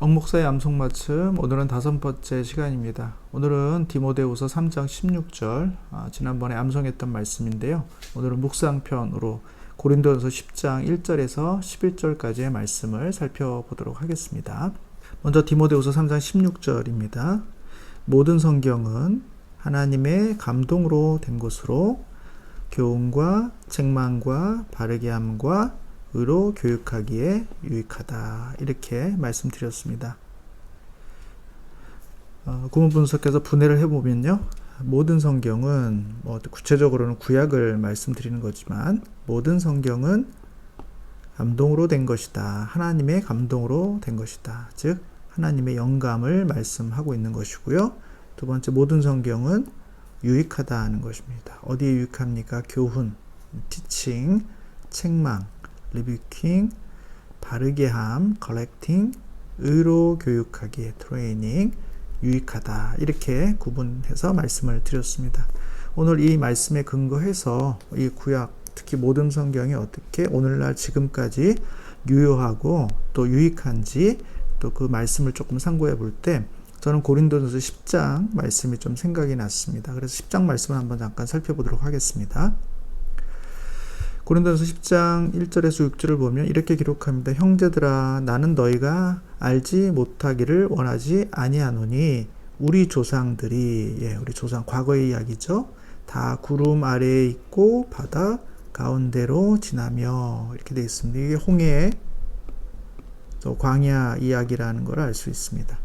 억목사의 암송맞춤, 오늘은 5번째 시간입니다. 오늘은 디모데후서 3장 16절, 지난번에 암송했던 말씀인데요. 오늘은 묵상편으로 고린도전서 10장 1절에서 11절까지의 말씀을 살펴보도록 하겠습니다. 먼저 디모데후서 3장 16절입니다. 모든 성경은 하나님의 감동으로 된 것으로 교훈과 책망과 바르게 함과 의로 교육하기에 유익하다. 이렇게 말씀드렸습니다. 구문 분석해서 분해를 해보면요. 모든 성경은 구체적으로는 구약을 말씀드리는 거지만 모든 성경은 감동으로 된 것이다. 하나님의 감동으로 된 것이다. 즉 하나님의 영감을 말씀하고 있는 것이고요. 두 번째, 모든 성경은 유익하다 하는 것입니다. 어디에 유익합니까? 교훈, 티칭, 책망, 리뷰킹, 바르게 함, 컬렉팅, 의로 교육하기, 트레이닝, 유익하다. 이렇게 구분해서 말씀을 드렸습니다. 오늘 이 말씀에 근거해서 이 구약, 특히 모든 성경이 어떻게 오늘날 지금까지 유효하고 또 유익한지 또 그 말씀을 조금 상고해 볼 때 저는 고린도전서 10장 말씀이 좀 생각이 났습니다. 그래서 10장 말씀을 한번 잠깐 살펴보도록 하겠습니다. 고린도전서 10장 1절에서 6절을 보면 이렇게 기록합니다. 형제들아, 나는 너희가 알지 못하기를 원하지 아니하노니 우리 조상들이, 우리 조상 과거의 이야기죠. 다 구름 아래에 있고 바다 가운데로 지나며 이렇게 되어 있습니다. 이게 홍해, 광야 이야기라는 걸 알 수 있습니다.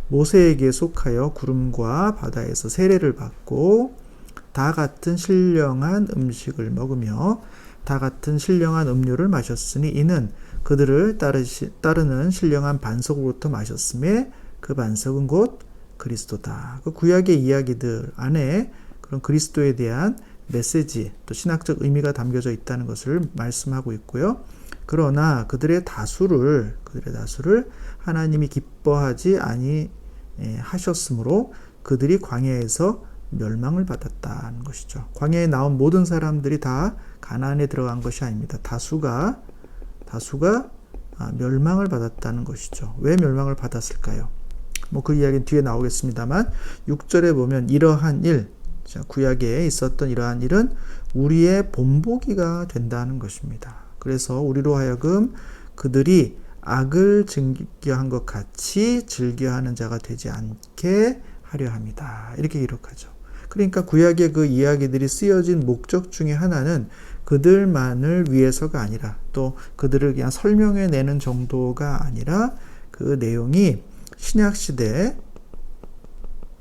모세에게 속하여 구름과 바다에서 세례를 받고 다 같은 신령한 음식을 먹으며 다 같은 신령한 음료를 마셨으니 이는 그들을 따르는 신령한 반석으로부터 마셨음에 그 반석은 곧 그리스도다. 그 구약의 이야기들 안에 그런 그리스도에 대한 메시지 또 신학적 의미가 담겨져 있다는 것을 말씀하고 있고요. 그러나 그들의 다수를 하나님이 기뻐하지 아니하셨으므로 그들이 광야에서 멸망을 받았다는 것이죠. 광야에 나온 모든 사람들이 다 가나안에 들어간 것이 아닙니다. 다수가 멸망을 받았다는 것이죠. 왜 멸망을 받았을까요? 그 이야기는 뒤에 나오겠습니다만 6절에 보면 이러한 일, 구약에 있었던 이러한 일은 우리의 본보기가 된다는 것입니다. 그래서 우리로 하여금 그들이 악을 즐겨한 것 같이 즐겨하는 자가 되지 않게 하려 합니다. 이렇게 기록하죠. 그러니까 구약의 그 이야기들이 쓰여진 목적 중에 하나는 그들만을 위해서가 아니라 또 그들을 그냥 설명해내는 정도가 아니라 그 내용이 신약시대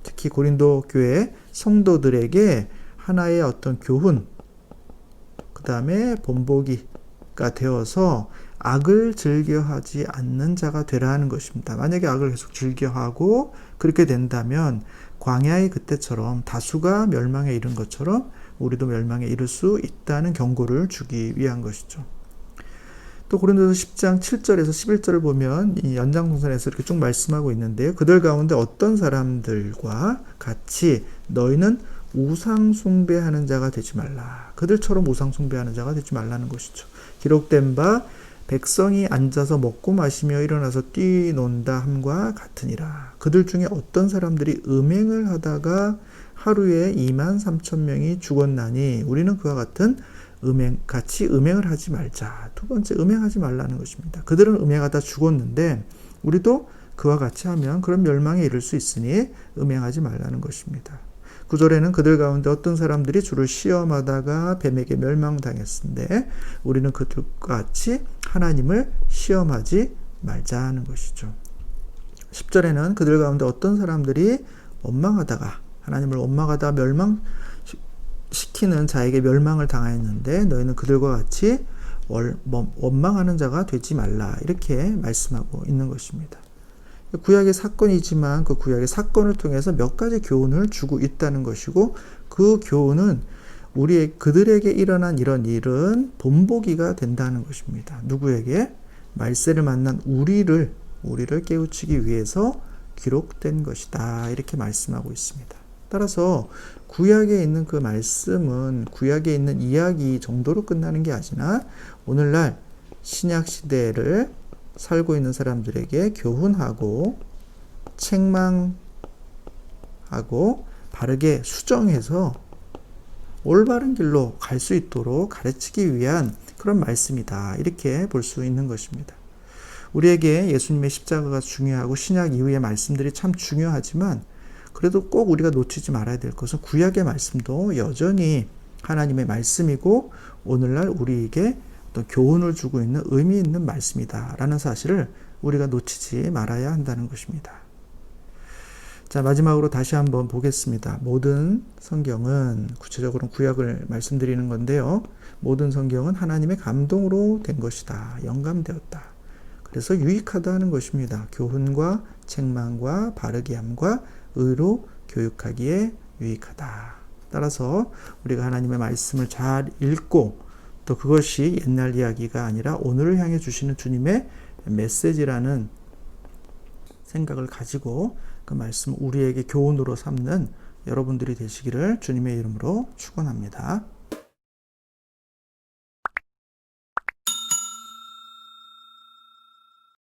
특히 고린도 교회 성도들에게 하나의 어떤 교훈 그 다음에 본보기가 되어서 악을 즐겨하지 않는 자가 되라는 것입니다. 만약에 악을 계속 즐겨하고 그렇게 된다면 광야의 그때처럼 다수가 멸망에 이른 것처럼 우리도 멸망에 이를 수 있다는 경고를 주기 위한 것이죠. 또 고린도서 10장 7절에서 11절을 보면 이 연장동선에서 이렇게 쭉 말씀하고 있는데요. 그들 가운데 어떤 사람들과 같이 너희는 우상 숭배하는 자가 되지 말라. 그들처럼 우상 숭배하는 자가 되지 말라는 것이죠. 기록된 바 백성이 앉아서 먹고 마시며 일어나서 뛰논다 함과 같으니라. 그들 중에 어떤 사람들이 음행을 하다가 하루에 23,000명이 죽었나니 우리는 그와 같은 같이 음행을 하지 말자. 두 번째, 음행하지 말라는 것입니다. 그들은 음행하다 죽었는데 우리도 그와 같이 하면 그런 멸망에 이를 수 있으니 음행하지 말라는 것입니다. 9절에는 그들 가운데 어떤 사람들이 주를 시험하다가 뱀에게 멸망당했는데 우리는 그들과 같이 하나님을 시험하지 말자 하는 것이죠. 10절에는 그들 가운데 어떤 사람들이 하나님을 원망하다 멸망시키는 자에게 멸망을 당하였는데 너희는 그들과 같이 원망하는 자가 되지 말라. 이렇게 말씀하고 있는 것입니다. 구약의 사건이지만 그 구약의 사건을 통해서 몇 가지 교훈을 주고 있다는 것이고 그 교훈은 그들에게 일어난 이런 일은 본보기가 된다는 것입니다. 누구에게? 말세를 만난 우리를 깨우치기 위해서 기록된 것이다. 이렇게 말씀하고 있습니다. 따라서 구약에 있는 그 말씀은 구약에 있는 이야기 정도로 끝나는 게 아니라 오늘날 신약 시대를 살고 있는 사람들에게 교훈하고 책망하고 바르게 수정해서 올바른 길로 갈 수 있도록 가르치기 위한 그런 말씀이다. 이렇게 볼 수 있는 것입니다. 우리에게 예수님의 십자가가 중요하고 신약 이후의 말씀들이 참 중요하지만 그래도 꼭 우리가 놓치지 말아야 될 것은 구약의 말씀도 여전히 하나님의 말씀이고 오늘날 우리에게 어떤 교훈을 주고 있는 의미 있는 말씀이다 라는 사실을 우리가 놓치지 말아야 한다는 것입니다. 자, 마지막으로 다시 한번 보겠습니다. 모든 성경은, 구체적으로 구약을 말씀드리는 건데요. 모든 성경은 하나님의 감동으로 된 것이다. 영감되었다. 그래서 유익하다는 것입니다. 교훈과 책망과 바르게 함과 의로 교육하기에 유익하다. 따라서 우리가 하나님의 말씀을 잘 읽고 또 그것이 옛날 이야기가 아니라 오늘을 향해 주시는 주님의 메시지라는 생각을 가지고 그 말씀 우리에게 교훈으로 삼는 여러분들이 되시기를 주님의 이름으로 축원합니다.